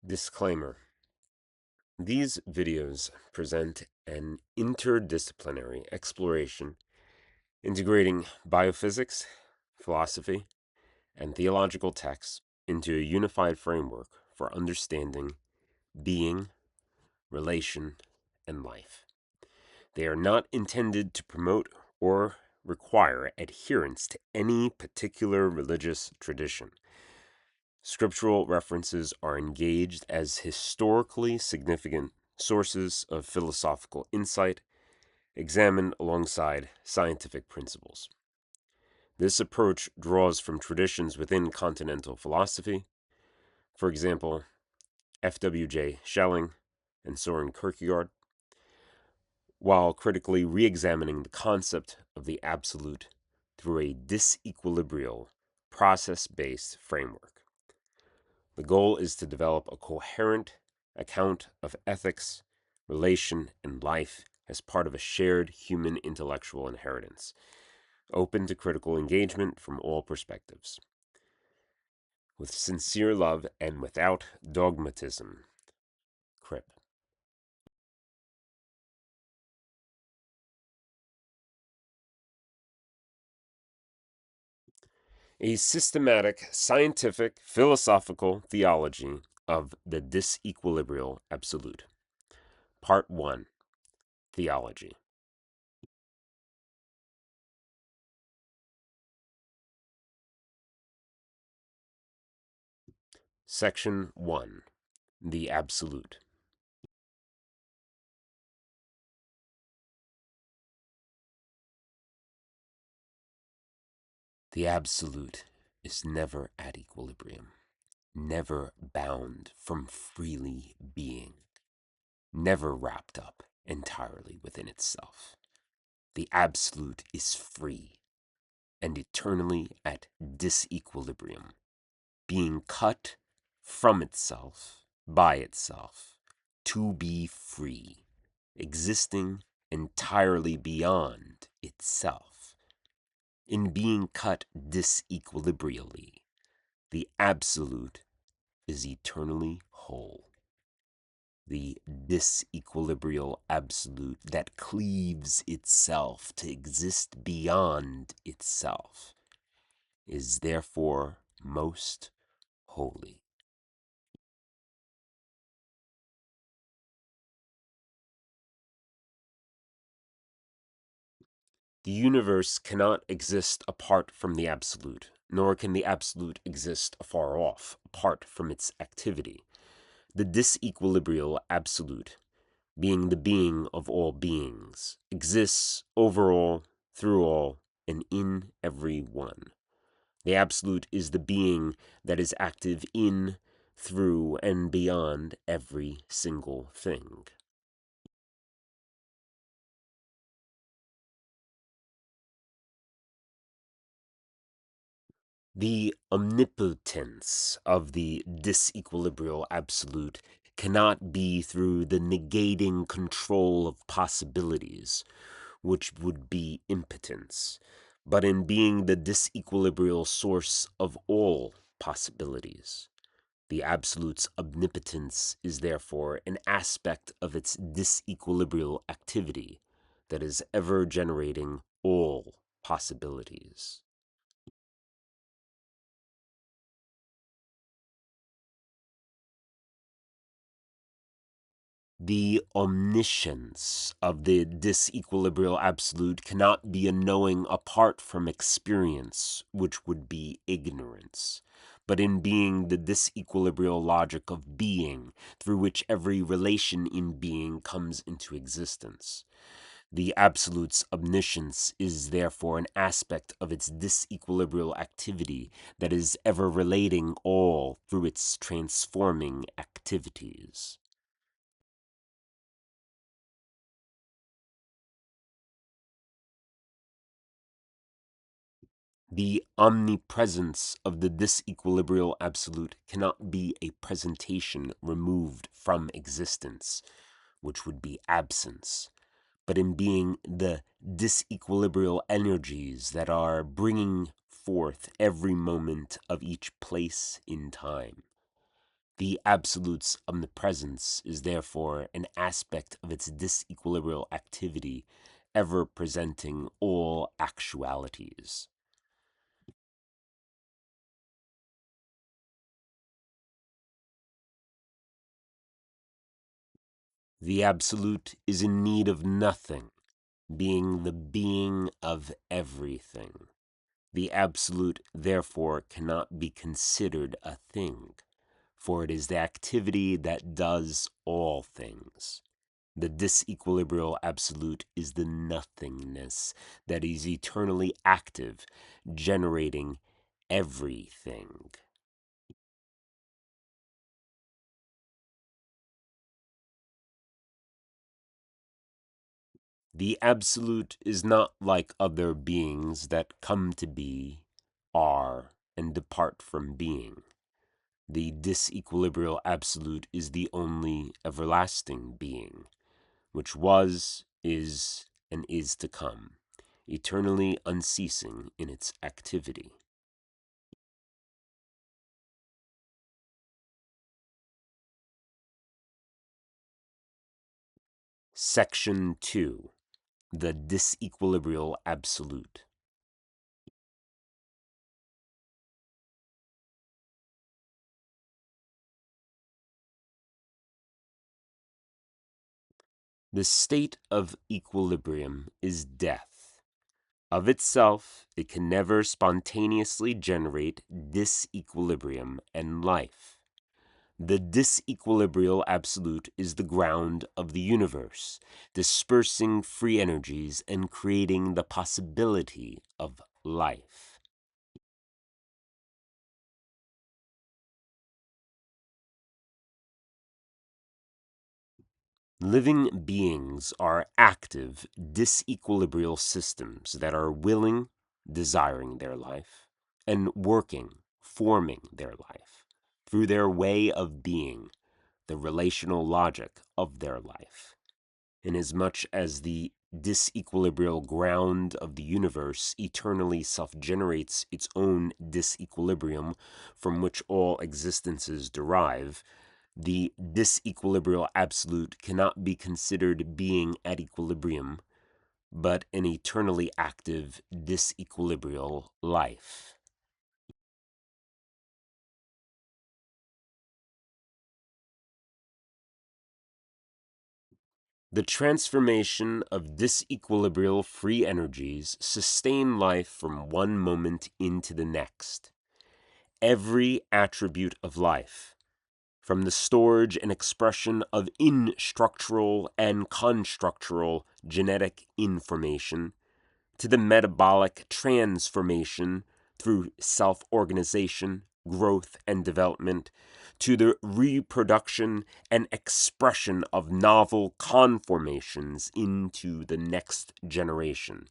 Disclaimer. These videos present an interdisciplinary exploration integrating biophysics, philosophy, and theological texts into a unified framework for understanding being, relation, and life. They are not intended to promote or require adherence to any particular religious tradition. Scriptural references are engaged as historically significant sources of philosophical insight, examined alongside scientific principles. This approach draws from traditions within continental philosophy, for example, F.W.J. Schelling and Soren Kierkegaard, while critically re-examining the concept of the absolute through a disequilibrial, process-based framework. The goal is to develop a coherent account of ethics, relation, and life as part of a shared human intellectual inheritance, open to critical engagement from all perspectives. With sincere love and without dogmatism. Crip. A systematic, scientific, philosophical theology of the disequilibrial absolute. Part 1. Theology. Section 1. The Absolute. The Absolute is never at equilibrium, never bound from freely being, never wrapped up entirely within itself. The Absolute is free and eternally at disequilibrium, being cut from itself, by itself, to be free, existing entirely beyond itself. In being cut disequilibrially, the Absolute is eternally whole. The disequilibrial Absolute that cleaves itself to exist beyond itself is therefore most holy. The universe cannot exist apart from the Absolute, nor can the Absolute exist afar off, apart from its activity. The disequilibrial Absolute, being the being of all beings, exists over all, through all, and in every one. The Absolute is the being that is active in, through, and beyond every single thing. The omnipotence of the disequilibrial Absolute cannot be through the negating control of possibilities, which would be impotence, but in being the disequilibrial source of all possibilities. The Absolute's omnipotence is therefore an aspect of its disequilibrial activity that is ever generating all possibilities. The omniscience of the disequilibrial Absolute cannot be a knowing apart from experience, which would be ignorance, but in being the disequilibrial logic of being, through which every relation in being comes into existence. The Absolute's omniscience is therefore an aspect of its disequilibrial activity that is ever relating all through its transforming activities. The omnipresence of the disequilibrial Absolute cannot be a presentation removed from existence, which would be absence, but in being the disequilibrial energies that are bringing forth every moment of each place in time. The Absolute's omnipresence is therefore an aspect of its disequilibrial activity, ever presenting all actualities. The Absolute is in need of nothing, being the being of everything. The Absolute, therefore, cannot be considered a thing, for it is the activity that does all things. The disequilibrial Absolute is the nothingness that is eternally active, generating everything. The Absolute is not like other beings that come to be, are, and depart from being. The disequilibrial Absolute is the only everlasting being, which was, is, and is to come, eternally unceasing in its activity. Section 2. The Disequilibrial Absolute. The state of equilibrium is death. Of itself, it can never spontaneously generate disequilibrium and life. The disequilibrial Absolute is the ground of the universe, dispersing free energies and creating the possibility of life. Living beings are active, disequilibrial systems that are willing, desiring their life, and working, forming their life, through their way of being, the relational logic of their life. Inasmuch as the disequilibrial ground of the universe eternally self-generates its own disequilibrium from which all existences derive, the disequilibrial Absolute cannot be considered being at equilibrium, but an eternally active disequilibrial life. The transformation of disequilibrial free energies sustain life from one moment into the next. Every attribute of life, from the storage and expression of instructural and constructural genetic information, to the metabolic transformation through self-organization, growth, and development, to the reproduction and expression of novel conformations into the next generation,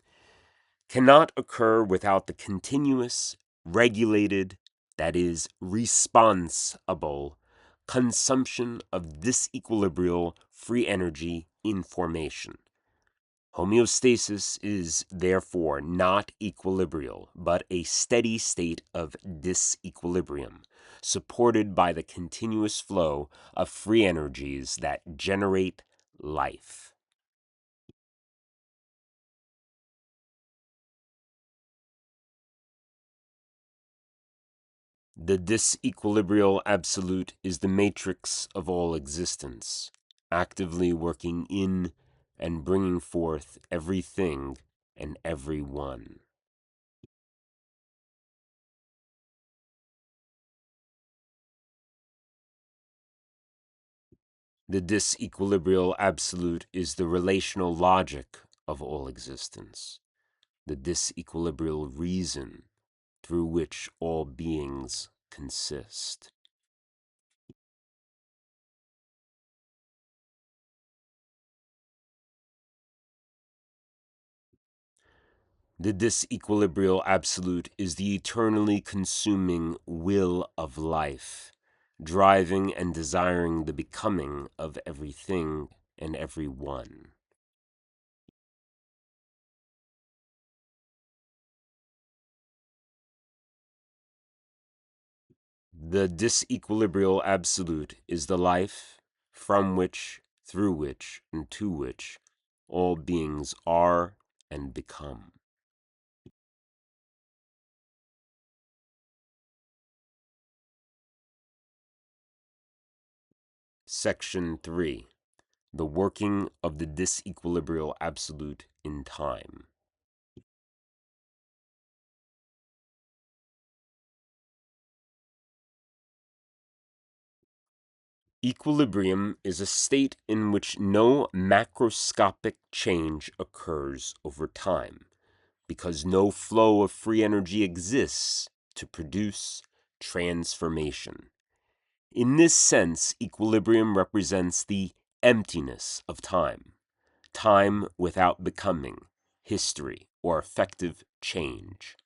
cannot occur without the continuous, regulated, that is, responsible, consumption of disequilibrial free energy in formation. Homeostasis is therefore not equilibrial, but a steady state of disequilibrium, supported by the continuous flow of free energies that generate life. The disequilibrial Absolute is the matrix of all existence, actively working in and bringing forth everything and every one. The disequilibrial Absolute is the relational logic of all existence, the disequilibrial reason through which all beings consist. The disequilibrial Absolute is the eternally consuming will of life, driving and desiring the becoming of everything and every one. The disequilibrial absolute is the life from which, through which, and to which all beings are and become. Section 3. The working of the disequilibrial absolute in time. Equilibrium is a state in which no macroscopic change occurs over time, because no flow of free energy exists to produce transformation. In this sense, equilibrium represents the emptiness of time, time without becoming, history, or effective change.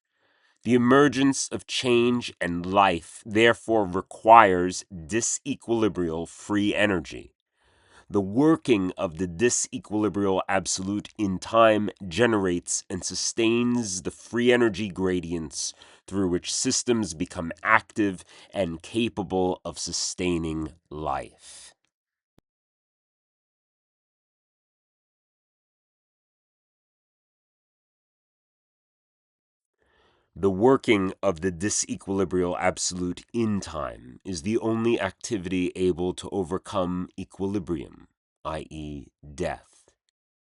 The emergence of change and life therefore requires disequilibrial free energy. The working of the disequilibrial absolute in time generates and sustains the free energy gradients through which systems become active and capable of sustaining life. The working of the disequilibrial absolute in time is the only activity able to overcome equilibrium, i.e., death,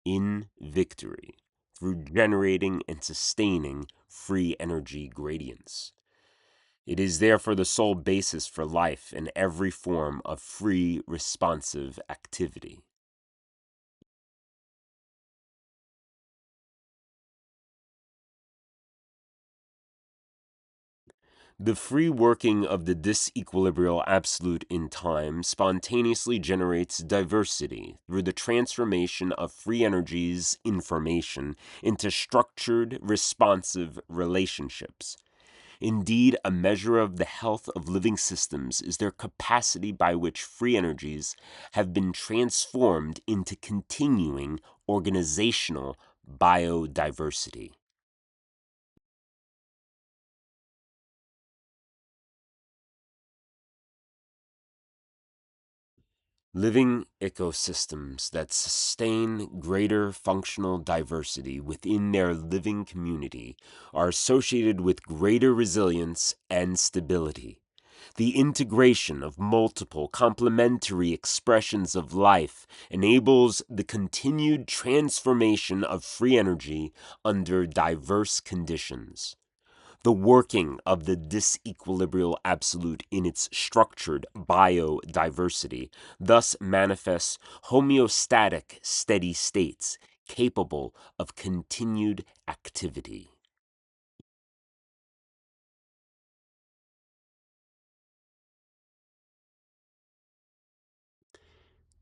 in victory, through generating and sustaining free energy gradients. It is therefore the sole basis for life in every form of free responsive activity. The free working of the disequilibrial absolute in time spontaneously generates diversity through the transformation of free energy's information into structured, responsive relationships. Indeed, a measure of the health of living systems is their capacity by which free energies have been transformed into continuing organizational biodiversity. Living ecosystems that sustain greater functional diversity within their living community are associated with greater resilience and stability. The integration of multiple complementary expressions of life enables the continued transformation of free energy under diverse conditions. The working of the disequilibrial absolute in its structured biodiversity thus manifests homeostatic steady states capable of continued activity.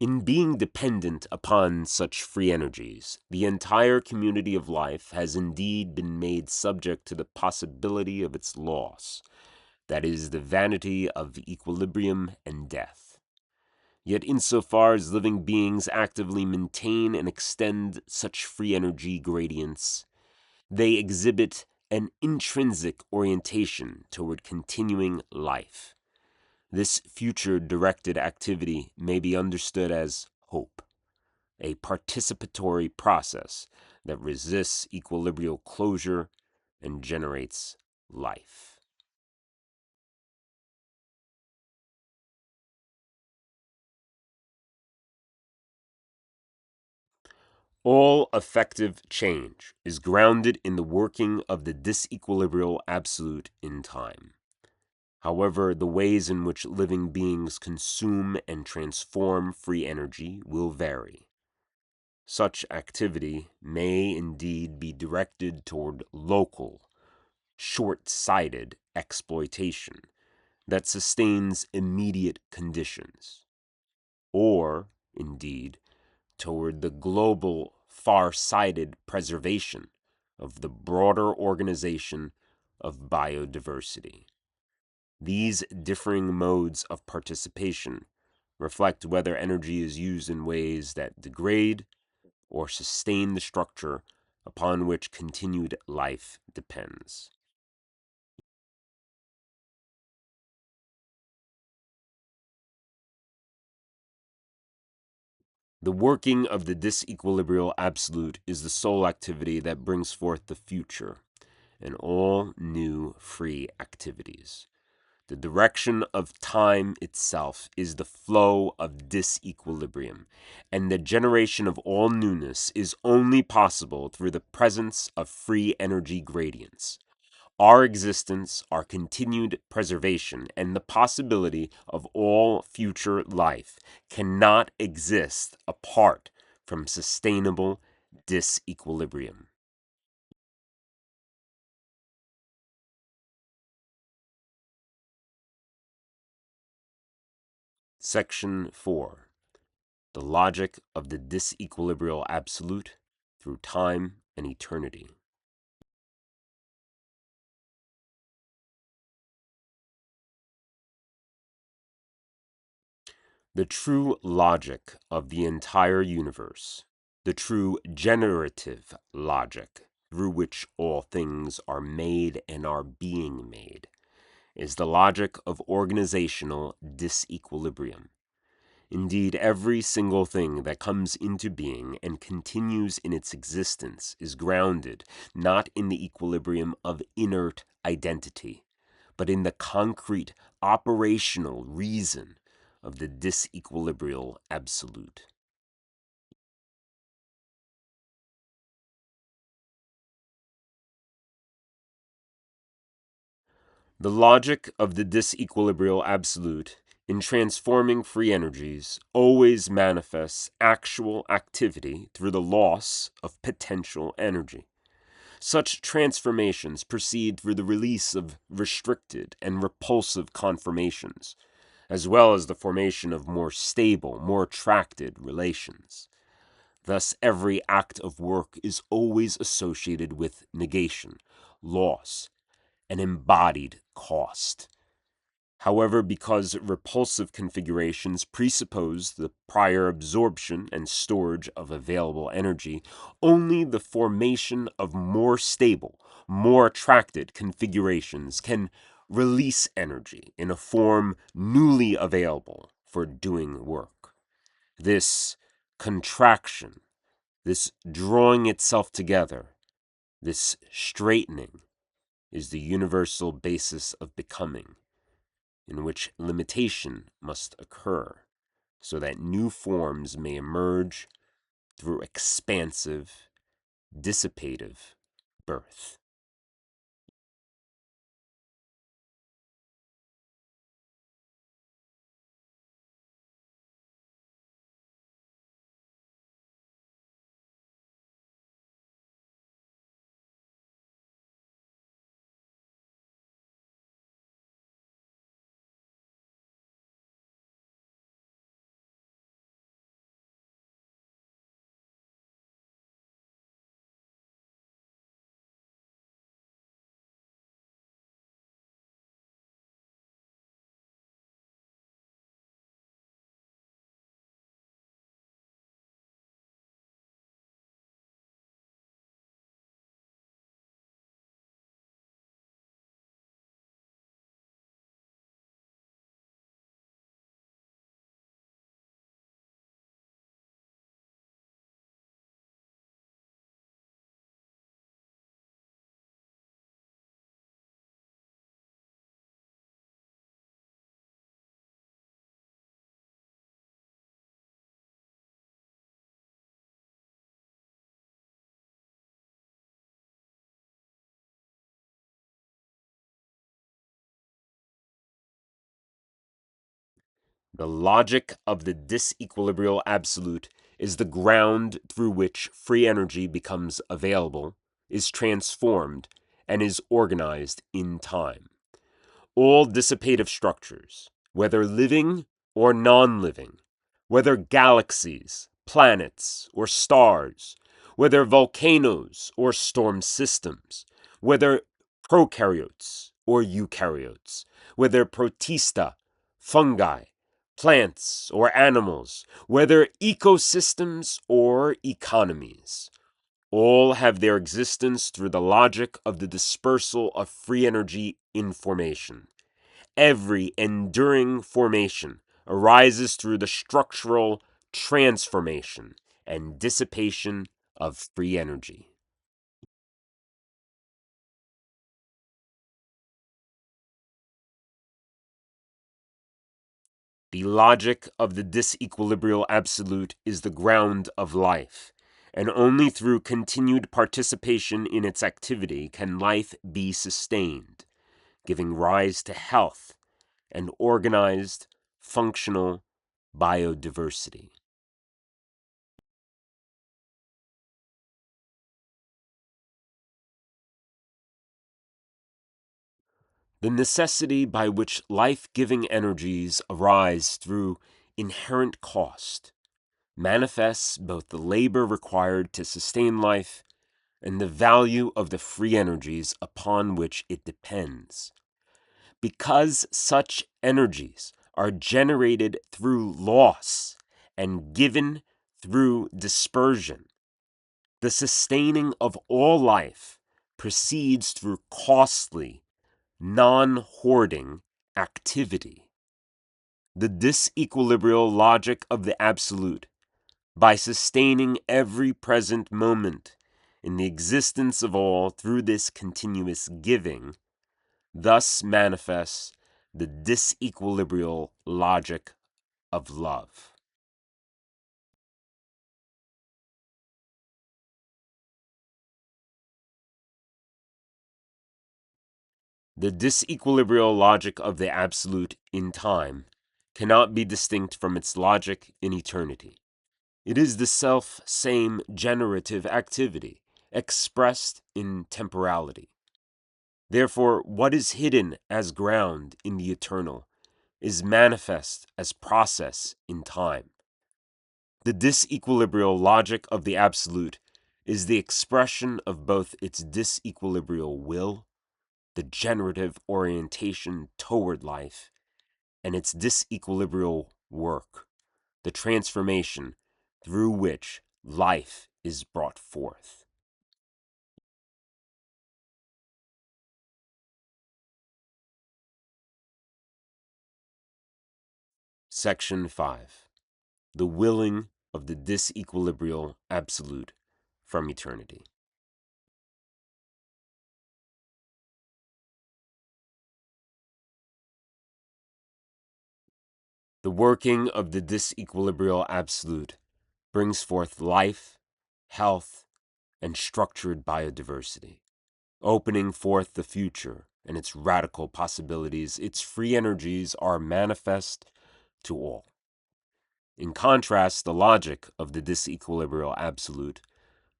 In being dependent upon such free energies, the entire community of life has indeed been made subject to the possibility of its loss, that is, the vanity of equilibrium and death. Yet insofar as living beings actively maintain and extend such free energy gradients, they exhibit an intrinsic orientation toward continuing life. This future-directed activity may be understood as hope, a participatory process that resists equilibrial closure and generates life. All effective change is grounded in the working of the disequilibrial absolute in time. However, the ways in which living beings consume and transform free energy will vary. Such activity may indeed be directed toward local, short-sighted exploitation that sustains immediate conditions, or, indeed, toward the global, far-sighted preservation of the broader organization of biodiversity. These differing modes of participation reflect whether energy is used in ways that degrade or sustain the structure upon which continued life depends. The working of the disequilibrial absolute is the sole activity that brings forth the future and all new free activities. The direction of time itself is the flow of disequilibrium, and the generation of all newness is only possible through the presence of free energy gradients. Our existence, our continued preservation, and the possibility of all future life cannot exist apart from sustainable disequilibrium. Section 4. The logic of the disequilibrial absolute through time and eternity. The true logic of the entire universe, the true generative logic through which all things are made and are being made, is the logic of organizational disequilibrium. Indeed, every single thing that comes into being and continues in its existence is grounded not in the equilibrium of inert identity, but in the concrete operational reason of the disequilibrial absolute. The logic of the disequilibrial absolute in transforming free energies always manifests actual activity through the loss of potential energy. Such transformations proceed through the release of restricted and repulsive conformations, as well as the formation of more stable, more attracted relations. Thus, every act of work is always associated with negation, loss, and embodied cost. However, because repulsive configurations presuppose the prior absorption and storage of available energy, only the formation of more stable, more attracted configurations can release energy in a form newly available for doing work. This contraction, this drawing itself together, this straightening is the universal basis of becoming, in which limitation must occur so that new forms may emerge through expansive, dissipative birth. The logic of the disequilibrial absolute is the ground through which free energy becomes available, is transformed, and is organized in time. All dissipative structures, whether living or non living, whether galaxies, planets, or stars, whether volcanoes or storm systems, whether prokaryotes or eukaryotes, whether protista, fungi, plants or animals, whether ecosystems or economies, all have their existence through the logic of the dispersal of free energy in formation. Every enduring formation arises through the structural transformation, and dissipation of free energy. The logic of the disequilibrial absolute is the ground of life, and only through continued participation in its activity can life be sustained, giving rise to health and organized, functional biodiversity. The necessity by which life-giving energies arise through inherent cost manifests both the labor required to sustain life and the value of the free energies upon which it depends. Because such energies are generated through loss and given through dispersion, the sustaining of all life proceeds through costly, non-hoarding activity. The disequilibrial logic of the absolute, by sustaining every present moment in the existence of all through this continuous giving, thus manifests the disequilibrial logic of love. The disequilibrial logic of the absolute in time cannot be distinct from its logic in eternity. It is the self-same generative activity expressed in temporality. Therefore, what is hidden as ground in the eternal is manifest as process in time. The disequilibrial logic of the absolute is the expression of both its disequilibrial will, the generative orientation toward life, and its disequilibrial work, the transformation through which life is brought forth. Section 5. The willing of the disequilibrial absolute from eternity. The working of the disequilibrial absolute brings forth life, health, and structured biodiversity, opening forth the future and its radical possibilities. Its free energies are manifest to all. In contrast, the logic of the disequilibrial absolute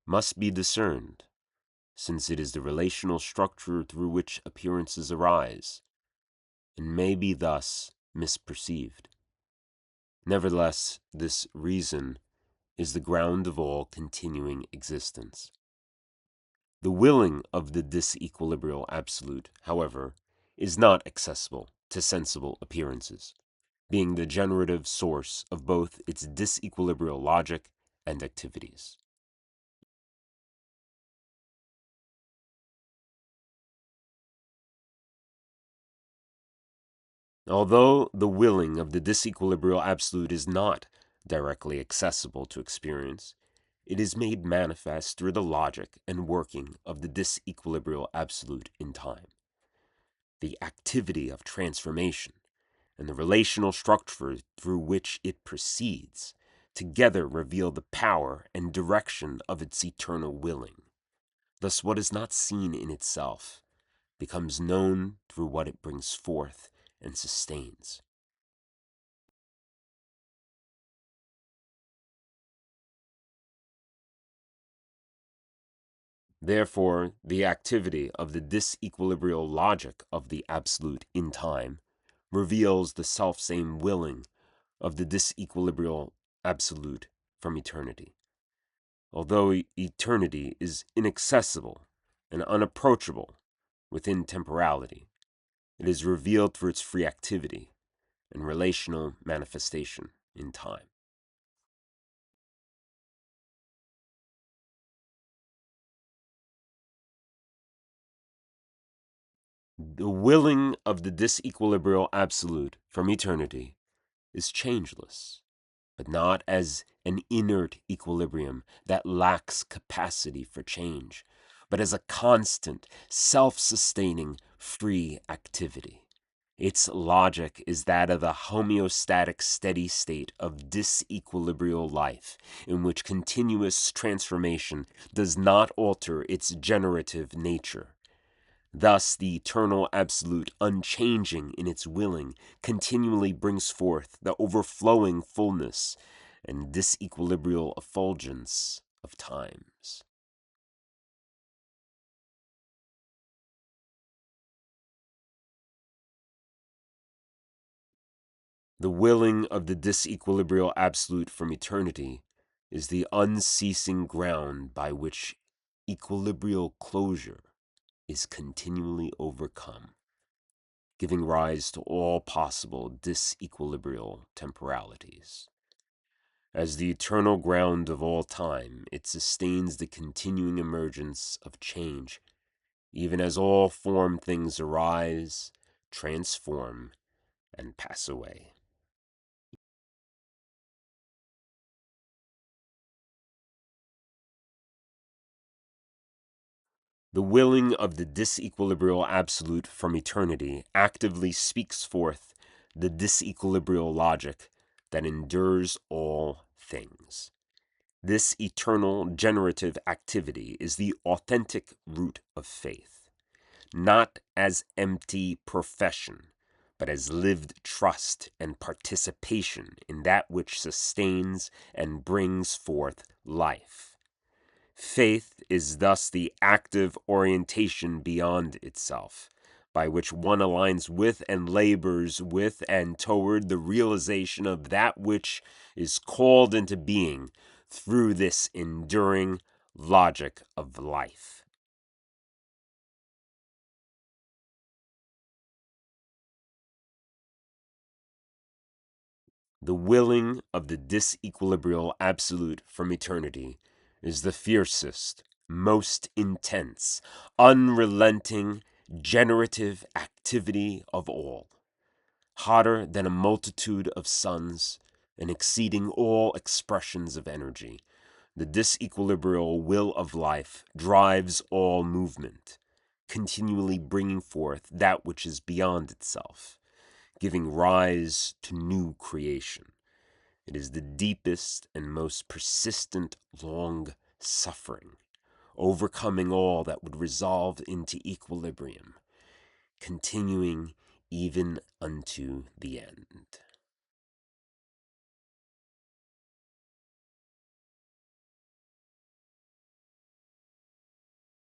must be discerned, since it is the relational structure through which appearances arise, and may be thus misperceived. Nevertheless, this reason is the ground of all continuing existence. The willing of the disequilibrial absolute, however, is not accessible to sensible appearances, being the generative source of both its disequilibrial logic and activities. Although the willing of the disequilibrial absolute is not directly accessible to experience, it is made manifest through the logic and working of the disequilibrial absolute in time. The activity of transformation and the relational structure through which it proceeds together reveal the power and direction of its eternal willing. Thus, what is not seen in itself becomes known through what it brings forth and sustains. Therefore, the activity of the disequilibrial logic of the absolute in time reveals the selfsame willing of the disequilibrial absolute from eternity. Although eternity is inaccessible and unapproachable within temporality, it is revealed through its free activity and relational manifestation in time. The willing of the disequilibrial absolute from eternity is changeless. but not as an inert equilibrium that lacks capacity for change, but as a constant, self-sustaining, free activity. Its logic is that of a homeostatic steady state of disequilibrial life, in which continuous transformation does not alter its generative nature. Thus, the eternal absolute, unchanging in its willing, continually brings forth the overflowing fullness and disequilibrial effulgence of times. The willing of the disequilibrial absolute from eternity is the unceasing ground by which equilibrial closure is continually overcome, giving rise to all possible disequilibrial temporalities. As the eternal ground of all time, it sustains the continuing emergence of change, even as all formed things arise, transform, and pass away. The willing of the disequilibrial absolute from eternity actively speaks forth the disequilibrial logic that endures all things. This eternal generative activity is the authentic root of faith, not as empty profession, but as lived trust and participation in that which sustains and brings forth life. Faith is thus the active orientation beyond itself, by which one aligns with and labors with and toward the realization of that which is called into being through this enduring logic of life. The willing of the disequilibrial absolute from eternity is the fiercest, most intense, unrelenting, generative activity of all, hotter than a multitude of suns and exceeding all expressions of energy. The disequilibrial will of life drives all movement, continually bringing forth that which is beyond itself, giving rise to new creation. It is the deepest and most persistent long suffering, overcoming all that would resolve into equilibrium, continuing even unto the end.